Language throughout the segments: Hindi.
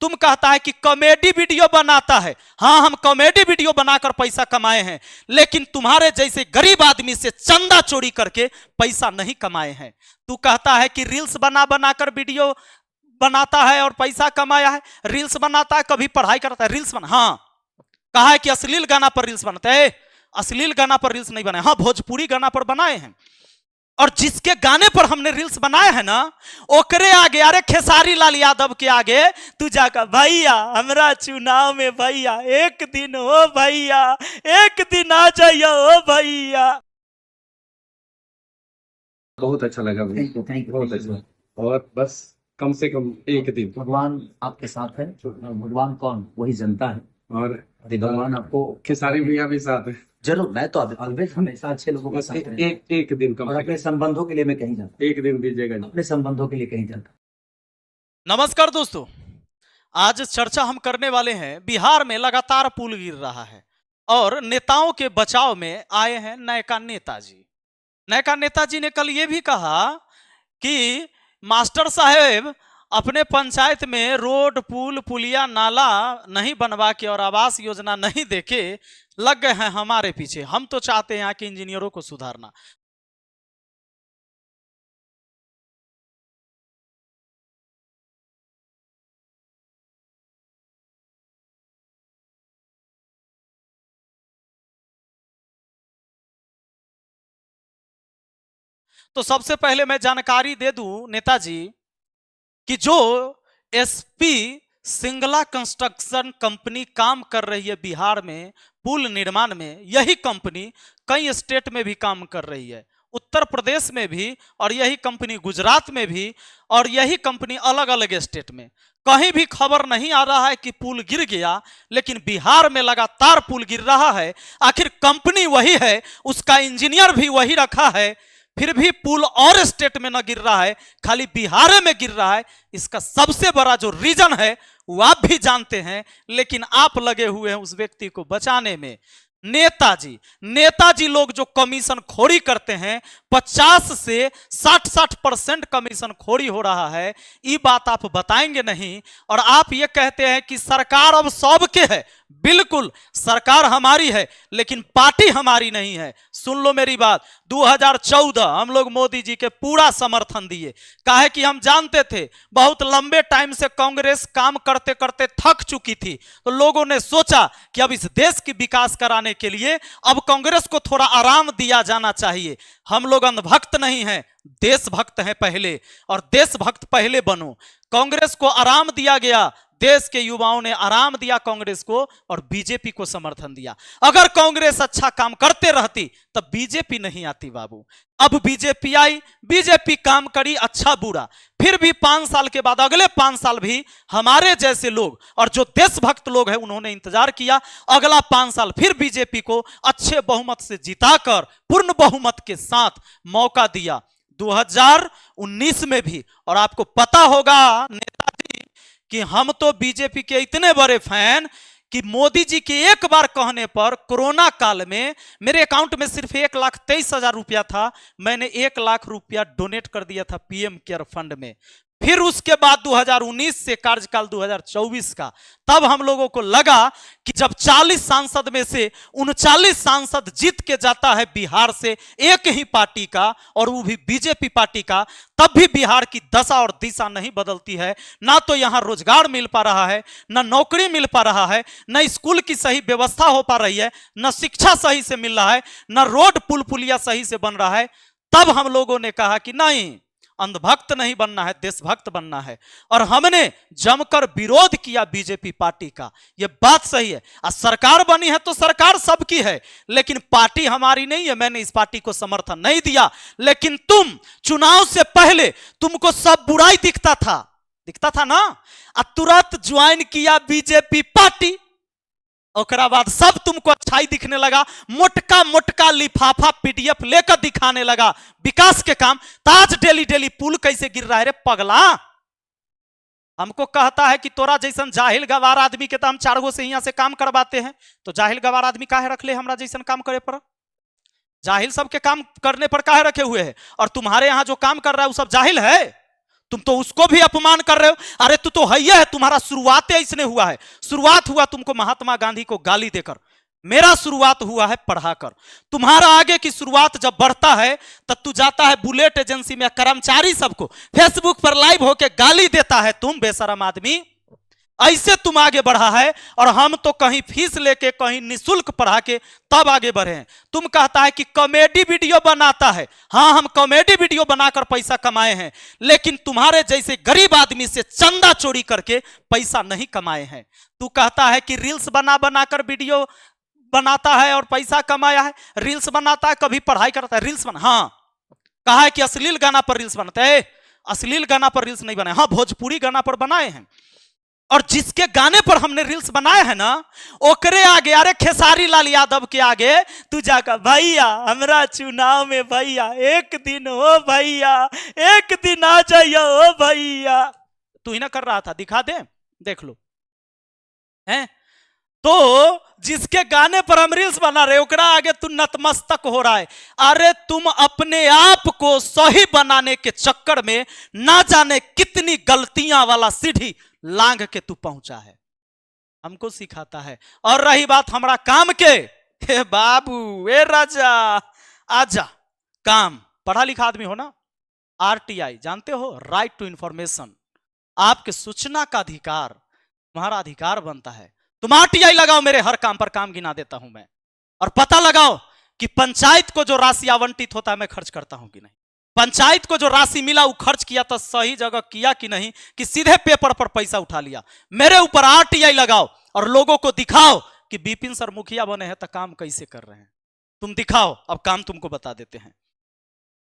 तुम कहता है कि कॉमेडी वीडियो बनाता है। हाँ, हम कॉमेडी वीडियो बनाकर पैसा कमाए हैं, लेकिन तुम्हारे जैसे गरीब आदमी से चंदा चोरी करके पैसा नहीं कमाए हैं। तू कहता है कि रील्स बना बनाकर वीडियो बनाता है और पैसा कमाया है। रील्स बनाता है, कभी पढ़ाई करता है, रील्स बना। हाँ, कहा है कि अश्लील गाना पर रील्स बनाते हैं। अश्लील गाना पर रील्स नहीं बनाए, हाँ भोजपुरी गाना पर बनाए हैं। और जिसके गाने पर हमने रील्स बनाए हैं ना, ओकरे आगे, अरे खेसारी लाल यादव के आगे तू जाकर भैया हमरा चुनाव में भैया एक दिन हो भैया, एक दिन आ जाइए हो भैया। बहुत अच्छा लगा भाई, थैंक यू बहुत अच्छा। और बस कम से कम एक दिन भगवान आपके साथ है। भगवान कौन? वही जनता है। और भगवान आपको खेसारी भैया भी साथ है। जरूर, मैं तो ऑलवेज हमेशा अच्छे लोगों के बस साथ रहता हूं। एक दिन कम और से अपने संबंधों के लिए मैं कहीं जाता कम एक दिन दीजिएगा। हूं, अपने संबंधों के लिए कहीं जाता हूं। नमस्कार दोस्तों, आज चर्चा हम करने वाले हैं, बिहार में लगातार पुल गिर रहा है और नेताओं के बचाव में आए हैं नयका नेताजी। नयका नेताजी ने कल ये भी कहा कि मास्टर साहेब अपने पंचायत में रोड पुल पुलिया नाला नहीं बनवा के और आवास योजना नहीं देके लग गए हैं हमारे पीछे। हम तो चाहते हैं यहाँ के इंजीनियरों को सुधारना। तो सबसे पहले मैं जानकारी दे दूं नेताजी कि जो एसपी सिंगला कंस्ट्रक्शन कंपनी काम कर रही है बिहार में पुल निर्माण में, यही कंपनी कई स्टेट में भी काम कर रही है, उत्तर प्रदेश में भी, और यही कंपनी गुजरात में भी, और यही कंपनी अलग अलग स्टेट में। कहीं भी खबर नहीं आ रहा है कि पुल गिर गया, लेकिन बिहार में लगातार पुल गिर रहा है। आखिर कंपनी वही है, उसका इंजीनियर भी वही रखा है, फिर भी पुल और स्टेट में न गिर रहा है, खाली बिहार में गिर रहा है। इसका सबसे बड़ा जो रीजन है वो आप भी जानते हैं, लेकिन आप लगे हुए हैं उस व्यक्ति को बचाने में। नेताजी लोग जो कमीशन खोरी करते हैं, 50 से 60% कमीशन खोरी हो रहा है, ये बात आप बताएंगे नहीं। और आप ये कहते हैं कि सरकार अब सबके है। बिल्कुल, सरकार हमारी है, लेकिन पार्टी हमारी नहीं है। सुन लो मेरी बात, 2014 हम लोग मोदी जी के पूरा समर्थन दिए। काहे कि हम जानते थे बहुत लंबे टाइम से कांग्रेस काम करते करते थक चुकी थी, तो लोगों ने सोचा कि अब इस देश की विकास कराने के लिए अब कांग्रेस को थोड़ा आराम दिया जाना चाहिए। हम लोग अंधभक्त नहीं हैं, देशभक्त हैं पहले, और देशभक्त पहले बनो। कांग्रेस को आराम दिया गया, देश के युवाओं ने आराम दिया कांग्रेस को और बीजेपी को समर्थन दिया। अगर कांग्रेस अच्छा काम करते रहती तब बीजेपी नहीं आती बाबू। अब बीजेपी आई, बीजेपी काम करी, अच्छा बुरा, फिर भी 5 साल के बाद अगले 5 साल भी हमारे जैसे लोग और जो देशभक्त लोग हैं उन्होंने इंतजार किया। अगला 5 साल फिर बीजेपी को अच्छे बहुमत से जिताकर पूर्ण बहुमत के साथ मौका दिया 2019 में भी। और आपको पता होगा नेताजी कि हम तो बीजेपी के इतने बड़े फैन कि मोदी जी के एक बार कहने पर कोरोना काल में मेरे अकाउंट में सिर्फ 1,23,000 रुपया था, मैंने 1 लाख रुपया डोनेट कर दिया था पीएम केयर फंड में। फिर उसके बाद 2019 से कार्यकाल 2024 का, तब हम लोगों को लगा कि जब 40 सांसद में से 39 सांसद जीत के जाता है बिहार से एक ही पार्टी का, और वो भी बीजेपी पार्टी का, तब भी बिहार की दशा और दिशा नहीं बदलती है। ना तो यहाँ रोजगार मिल पा रहा है, ना नौकरी मिल पा रहा है, न स्कूल की सही व्यवस्था हो पा रही है, न शिक्षा सही से मिल रहा है, न रोड पुल पुलिया सही से बन रहा है। तब हम लोगों ने कहा कि नहीं, अंधभक्त नहीं बनना है, देशभक्त बनना है, और हमने जमकर विरोध किया बीजेपी पार्टी का। यह बात सही है। सरकार बनी है तो सरकार सबकी है, लेकिन पार्टी हमारी नहीं है। मैंने इस पार्टी को समर्थन नहीं दिया, लेकिन तुम चुनाव से पहले तुमको सब बुराई दिखता था ना, तुरंत ज्वाइन किया बीजेपी पार्टी। ओकरा बाद सब तुमको अच्छाई दिखने लगा, मोटका मोटका लिफाफा पीडीएफ लेकर दिखाने लगा विकास के काम। ताज डेली डेली पुल कैसे गिर रहा है रे पगला। हमको कहता है कि तोरा जैसन जाहिल गवार आदमी के तो हम 4 गो से यहाँ से काम करवाते हैं, तो जाहिल गवार आदमी काहे रख ले हमरा जैसन काम करे पर? जाहिल सबके काम करने पर काहे रखे हुए है? और तुम्हारे यहाँ जो काम कर रहा है वो सब जाहिल है? तुम तो उसको भी अपमान कर रहे हो। अरे तू तो हैया है, तुम्हारा शुरुआत इसने हुआ है। शुरुआत हुआ तुमको महात्मा गांधी को गाली देकर, मेरा शुरुआत हुआ है पढ़ाकर। तुम्हारा आगे की शुरुआत जब बढ़ता है तब तू जाता है बुलेट एजेंसी में कर्मचारी सबको फेसबुक पर लाइव होके गाली देता है। तुम बेशरम आदमी, ऐसे तुम आगे बढ़ा है। और हम तो कहीं फीस लेके कहीं निशुल्क पढ़ा के तब आगे बढ़े हैं। तुम कहता है कि कॉमेडी वीडियो बनाता है। हाँ, हम कॉमेडी वीडियो बनाकर पैसा कमाए हैं, लेकिन तुम्हारे जैसे गरीब आदमी से चंदा चोरी करके पैसा नहीं कमाए हैं। तू कहता है कि रील्स बना बनाकर वीडियो बनाता है और पैसा कमाया है। रील्स बनाता है, कभी पढ़ाई करता है, रील्स बना। हाँ, कहा है कि अश्लील गाना पर रील्स बनाते हैं। अश्लील गाना पर रील्स नहीं बनाए, हाँ भोजपुरी गाना पर बनाए हैं। और जिसके गाने पर हमने रील्स बनाए हैं ना, ओकरे आगे, अरे खेसारी लाल यादव के आगे तू जाकर भैया हमरा चुनाव में भैया एक दिन हो भैया, एक दिन आ जाइए हो भैया, तू ही ना कर रहा था। दिखा दे, देख लो हैं। तो जिसके गाने पर हम रील्स बना रहे ओकरा आगे तू नतमस्तक हो रहा है। अरे तुम अपने आप को सही बनाने के चक्कर में ना जाने कितनी गलतियां वाला सीढ़ी लांग के तू पहुंचा है, हमको सिखाता है। और रही बात हमारा काम के, हे बाबू, ए राजा, आजा। काम, पढ़ा लिखा आदमी हो ना, आरटीआई जानते हो, राइट टू इंफॉर्मेशन, आपके सूचना का अधिकार, तुम्हारा अधिकार बनता है। तुम आरटीआई लगाओ, मेरे हर काम पर काम गिना देता हूं मैं। और पता लगाओ कि पंचायत को जो राशि आवंटित होता है मैं खर्च करता हूं कि नहीं। पंचायत को जो राशि मिला वो खर्च किया तो सही जगह किया कि नहीं, कि सीधे पेपर पर पैसा उठा लिया। मेरे ऊपर आरटीआई लगाओ और लोगों को दिखाओ कि विपिन सर मुखिया बने हैं तो काम कैसे कर रहे हैं। तुम दिखाओ, अब काम तुमको बता देते हैं।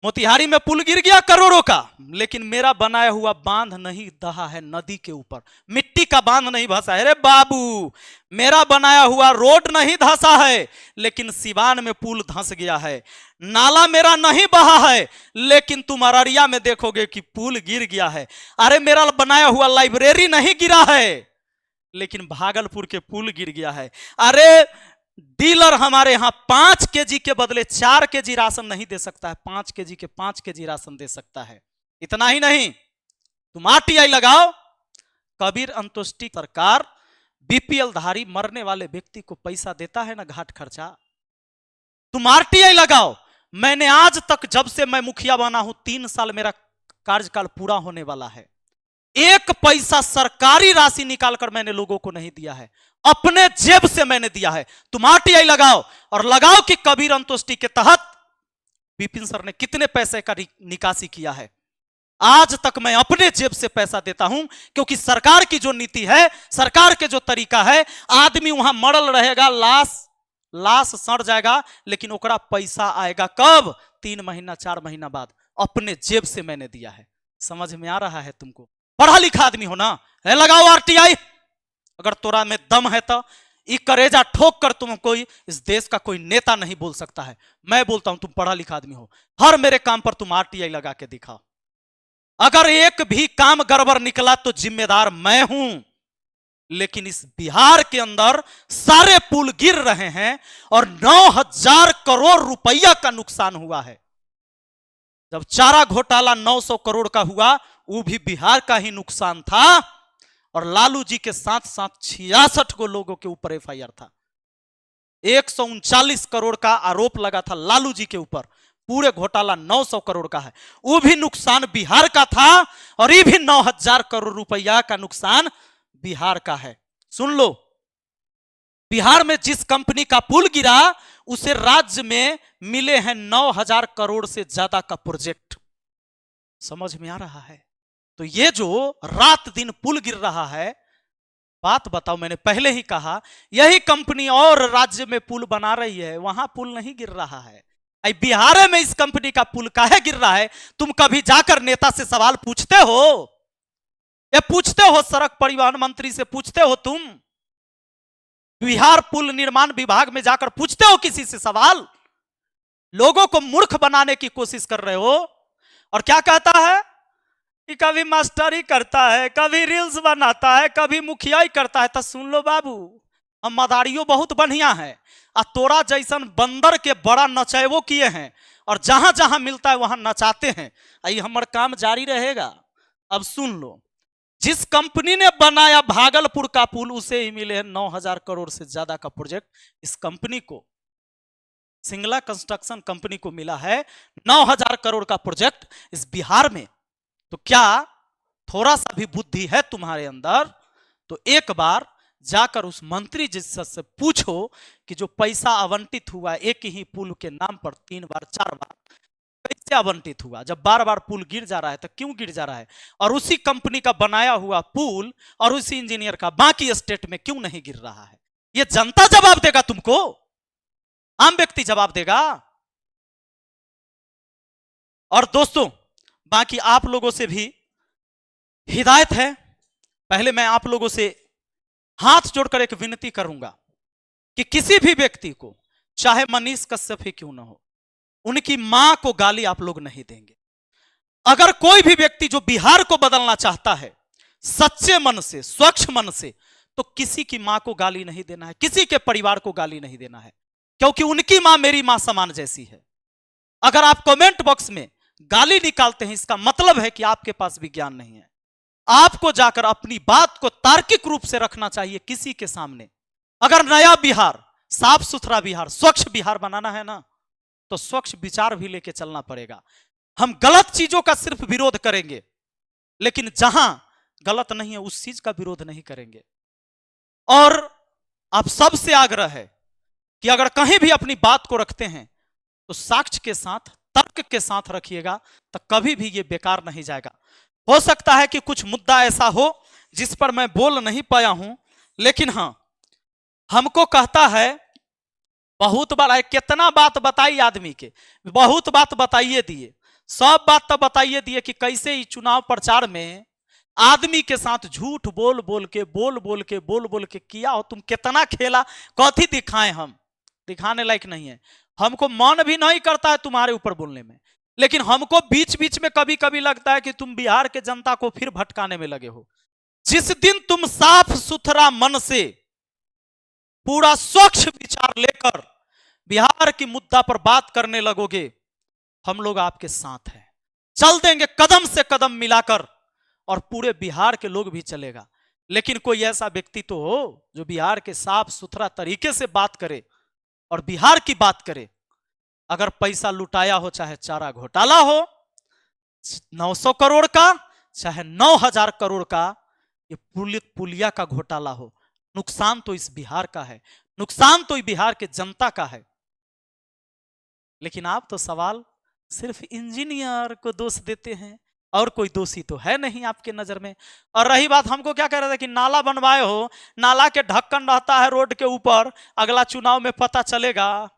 मोतिहारी में पुल गिर गया करोड़ों का, लेकिन मेरा बनाया हुआ बांध नहीं दहा है नदी के ऊपर, मिट्टी का बांध नहीं धंसा है। रे बाबू, मेरा बनाया हुआ रोड नहीं धंसा है, लेकिन सिवान में पुल धंस गया है। नाला मेरा नहीं बहा है, लेकिन तुम अररिया में देखोगे कि पुल गिर गया है। अरे मेरा बनाया हुआ लाइब्रेरी नहीं गिरा है, लेकिन भागलपुर के पुल गिर गया है। अरे डीलर हमारे यहां 5 केजी के बदले 4 केजी राशन नहीं दे सकता है, 5 केजी के 5 केजी राशन दे सकता है। इतना ही नहीं, तुम आरटीआई लगाओ, कबीर अंत्येष्टि सरकार बीपीएल धारी मरने वाले व्यक्ति को पैसा देता है ना घाट खर्चा। तुम आरटीआई लगाओ। मैंने आज तक, जब से मैं मुखिया बना हूं, 3 साल मेरा कार्यकाल पूरा होने वाला है, 1 पैसा सरकारी राशि निकालकर मैंने लोगों को नहीं दिया है, अपने जेब से मैंने दिया है। तुम आरटीआई लगाओ और लगाओ कि कबीर अंत्येष्टि के तहत विपिन सर ने कितने पैसे का निकासी किया है। आज तक मैं अपने जेब से पैसा देता हूं, क्योंकि सरकार की जो नीति है, सरकार के जो तरीका है, आदमी वहां मरल रहेगा, लाश सड़ जाएगा, लेकिन ओकरा पैसा आएगा कब? 3 महीना 4 महीना बाद। अपने जेब से मैंने दिया है। समझ में आ रहा है तुमको? पढ़ा लिखा आदमी हो ना, है लगाओ आरटीआई। अगर तोरा में दम है तो ये करेजा ठोक कर तुम कोई इस देश का कोई नेता नहीं बोल सकता है। मैं बोलता हूं, तुम पढ़ा लिखा आदमी हो, हर मेरे काम पर तुम आरटीआई लगा के दिखाओ। अगर एक भी काम गड़बड़ निकला तो जिम्मेदार मैं हूं। लेकिन इस बिहार के अंदर सारे पुल गिर रहे हैं और 9,000 करोड़ रुपया का नुकसान हुआ है। जब चारा घोटाला 900 करोड़ का हुआ, वो भी बिहार का ही नुकसान था। और लालू जी के साथ साथ 66 को लोगों के ऊपर एफआईआर था। 139 करोड़ का आरोप लगा था लालू जी के ऊपर। पूरे घोटाला 900 करोड़ का है, वो भी नुकसान बिहार का था। और ये भी 9,000 करोड़ रुपया का नुकसान बिहार का है। सुन लो, बिहार में जिस कंपनी का पुल गिरा उसे राज्य में मिले हैं 9,000 करोड़ से ज्यादा का प्रोजेक्ट। समझ में आ रहा है? तो ये जो रात दिन पुल गिर रहा है, बात बताओ, मैंने पहले ही कहा, यही कंपनी और राज्य में पुल बना रही है, वहां पुल नहीं गिर रहा है। बिहार में इस कंपनी का पुल काहे गिर रहा है? तुम कभी जाकर नेता से सवाल पूछते हो? ये पूछते हो? सड़क परिवहन मंत्री से पूछते हो? तुम बिहार पुल निर्माण विभाग में जाकर पूछते हो किसी से सवाल? लोगों को मूर्ख बनाने की कोशिश कर रहे हो। और क्या कहता है कि कभी मास्टरी करता है, कभी रील्स बनाता है, कभी मुखियाई करता है। तो सुन लो बाबू, हम मदारियों बहुत बढ़िया है, आ तोरा जैसन बंदर के बड़ा नचैबो किए हैं, और जहां जहां मिलता है वहां नचाते हैं। आई हमार काम जारी रहेगा। अब सुन लो, जिस कंपनी ने बनाया भागलपुर का पुल उसे ही मिले हैं 9,000 करोड़ से ज्यादा का प्रोजेक्ट। इस कंपनी को, सिंगला कंस्ट्रक्शन कंपनी को मिला है 9,000 करोड़ का प्रोजेक्ट इस बिहार में। तो क्या थोड़ा सा भी बुद्धि है तुम्हारे अंदर? तो एक बार जाकर उस मंत्री जी से पूछो कि जो पैसा आवंटित हुआ एक ही पुल के नाम पर 3 बार 4 बार कैसे आवंटित हुआ? जब बार बार पुल गिर जा रहा है तो क्यों गिर जा रहा है? और उसी कंपनी का बनाया हुआ पुल और उसी इंजीनियर का बाकी स्टेट में क्यों नहीं गिर रहा है? ये जनता जवाब देगा तुमको, आम व्यक्ति जवाब देगा। और दोस्तों, बाकी आप लोगों से भी हिदायत है, पहले मैं आप लोगों से हाथ जोड़कर एक विनती करूंगा कि किसी भी व्यक्ति को, चाहे मनीष कश्यप ही क्यों ना हो, उनकी मां को गाली आप लोग नहीं देंगे। अगर कोई भी व्यक्ति जो बिहार को बदलना चाहता है सच्चे मन से, स्वच्छ मन से, तो किसी की मां को गाली नहीं देना है, किसी के परिवार को गाली नहीं देना है, क्योंकि उनकी मां मेरी मां समान जैसी है। अगर आप कमेंट बॉक्स में गाली निकालते हैं इसका मतलब है कि आपके पास भी ज्ञान नहीं है। आपको जाकर अपनी बात को तार्किक रूप से रखना चाहिए किसी के सामने। अगर नया बिहार, साफ सुथरा बिहार, स्वच्छ बिहार बनाना है ना, तो स्वच्छ विचार भी लेके चलना पड़ेगा। हम गलत चीजों का सिर्फ विरोध करेंगे, लेकिन जहां गलत नहीं है उस चीज का विरोध नहीं करेंगे। और आप सबसे आग्रह है कि अगर कहीं भी अपनी बात को रखते हैं तो साक्ष्य के साथ, तर्क के साथ रखिएगा, तो कभी भी ये बेकार नहीं जाएगा। हो सकता है कि कुछ मुद्दा ऐसा हो जिस पर मैं बोल नहीं पाया हूं, लेकिन हां, हमको कहता है बहुत बार, कितना बात बताई आदमी के, बहुत बात बताइए दिए, सब बात तो बताइए दिए कि कैसे ही चुनाव प्रचार में आदमी के साथ झूठ बोल बोल के किया हो। तुम कितना खेला, कथी दिखाएं? हम दिखाने लायक नहीं है। हमको मन भी नहीं करता है तुम्हारे ऊपर बोलने में, लेकिन हमको बीच बीच में कभी कभी लगता है कि तुम बिहार के जनता को फिर भटकाने में लगे हो। जिस दिन तुम साफ सुथरा मन से, पूरा स्वच्छ विचार लेकर बिहार की मुद्दा पर बात करने लगोगे, हम लोग आपके साथ हैं, चल देंगे कदम से कदम मिलाकर, और पूरे बिहार के लोग भी चलेगा। लेकिन कोई ऐसा व्यक्ति तो हो जो बिहार के साफ सुथरा तरीके से बात करे और बिहार की बात करे। अगर पैसा लुटाया हो, चाहे चारा घोटाला हो 900 करोड़ का, चाहे 9,000 करोड़ का, ये पुलिया का घोटाला हो, नुकसान तो इस बिहार का है, नुकसान तो बिहार के जनता का है। लेकिन आप तो सवाल सिर्फ इंजीनियर को दोष देते हैं, और कोई दोषी तो है नहीं आपके नजर में। और रही बात, हमको क्या कह रहे थे कि नाला बनवाए हो, नाला के ढक्कन रहता है रोड के ऊपर, अगला चुनाव में पता चलेगा।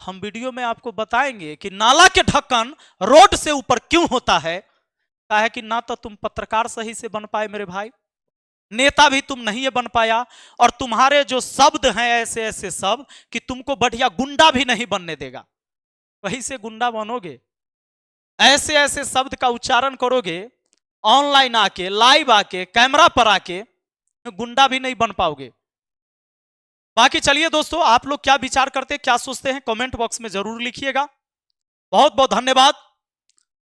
हम वीडियो में आपको बताएंगे कि नाला के ढक्कन रोड से ऊपर क्यों होता है। कहा है कि ना तो तुम पत्रकार सही से बन पाए मेरे भाई, नेता भी तुम नहीं बन पाया, और तुम्हारे जो शब्द हैं ऐसे ऐसे शब्द कि तुमको बढ़िया गुंडा भी नहीं बनने देगा। वहीं से गुंडा बनोगे, ऐसे ऐसे शब्द का उच्चारण करोगे, ऑनलाइन आके, लाइव आके, कैमरा पर आके, गुंडा भी नहीं बन पाओगे। बाकी चलिए दोस्तों, आप लोग क्या विचार करते हैं, क्या सोचते हैं, कमेंट बॉक्स में जरूर लिखिएगा। बहुत बहुत धन्यवाद।